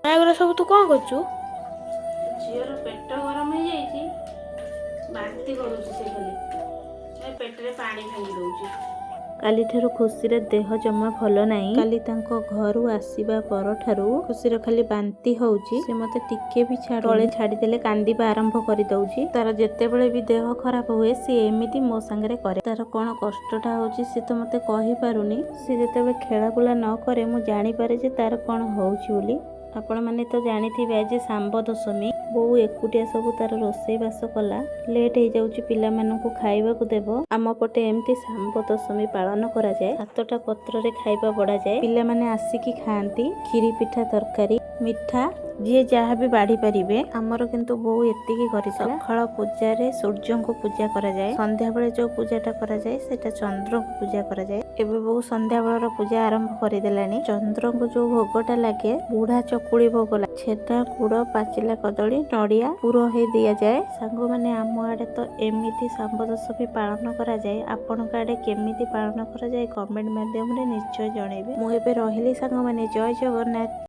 ଏଗୁରା ସବୁ ତୁ କଣ କରୁଛୁ? ଝିଅର ପେଟ ଗରମ ହେଇଯାଇଛି, ବାନ୍ତି କରୁଛି ସେ ଖାଲି ପେଟରେ ପାଣି ଫାଙ୍ଗି ଦଉଛି। କାଲିଠାରୁ ଖୁସିର ଦେହ ଜମା ଭଲ ନାହିଁ। କାଲି ତାଙ୍କ ଘରୁ ଆସିବା ପରଠାରୁ ଖୁସିର ଖାଲି ବାନ୍ତି ହଉଛି। ସେ ମତେ ଟିକେ ବି ତଳେ ଛାଡିଦେଲେ କାନ୍ଦିବା ଆରମ୍ଭ କରିଦଉଛି। ତାର ଯେତେବେଳେ ବି ଦେହ ଖରାପ ହୁଏ ସେ ଏମିତି ମୋ ସାଙ୍ଗରେ କରେ। ତାର କଣ କଷ୍ଟଟା ହଉଛି ସେ ତ ମତେ କହିପାରୁନି। ସେ ଯେତେବେଳେ ଖେଳାବୁଲା ନ କରେ ମୁଁ ଜାଣିପାରେ ଯେ ତାର କଣ ହଉଛି ବୋଲି। ଆପଣମାନେ ତ ଜାଣିଥିବେ ଆଜି ଶାମ୍ବ ଦଶମୀ। ବୋଉ ଏକୁଟିଆ ସବୁ ତାର ରୋଷେଇ ବାସ କଲା। ଲେଟ୍ ହେଇଯାଉଛି ପିଲାମାନଙ୍କୁ ଖାଇବାକୁ ଦେବ। ଆମ ପଟେ ଏମିତି ଶାମ୍ବ ଦଶମୀ ପାଳନ କରାଯାଏ। 7ଟା ପତ୍ରରେ ଖାଇବା ବଢ଼ାଯାଏ। ପିଲାମାନେ ଆସିକି ଖାଆନ୍ତି। କ୍ଷୀରି ପିଠା ତରକାରୀ ମିଠା ଯିଏ ଯାହା ବି ବାଢି ପାରିବେ। ଆମର କିନ୍ତୁ ବୋଉ ଏତିକି କରିଥିଲା। ସକାଳ ପୂଜାରେ ସୂର୍ଯ୍ୟଙ୍କୁ ପୂଜା କରାଯାଏ। ସନ୍ଧ୍ୟାବେଳେ ଯୋଉ ପୂଜାଟା କରାଯାଏ ସେଟା ଚନ୍ଦ୍ରଙ୍କୁ ପୂଜା କରାଯାଏ। ଏବେ ବୋଉ ସନ୍ଧ୍ୟାବେଳର ପୂଜା ଆରମ୍ଭ କରିଦେଲାଣି। ଚନ୍ଦ୍ରଙ୍କୁ ଯୋଉ ଭୋଗଟା ଲାଗେ ବୁଢା ଚକୁଳି ଭୋଗ ଲାଗେ। ଛେନା ଗୁଡ ପାଚିଲା କଦଳୀ ନଡିଆ ପୁର ହେଇ ଦିଆଯାଏ। ସାଙ୍ଗମାନେ ଆମ ଆଡେ ତ ଏମିତି ଶାମ୍ବ ଦଶମୀ ପାଳନ କରାଯାଏ। ଆପଣଙ୍କ ଆଡେ କେମିତି ପାଳନ କରାଯାଏ କମେଣ୍ଟ ମାଧ୍ୟମରେ ନିଶ୍ଚୟ ଜଣେଇବେ। ମୁଁ ଏବେ ରହିଲି ସାଙ୍ଗମାନେ, ଜୟ ଜଗନ୍ନାଥ।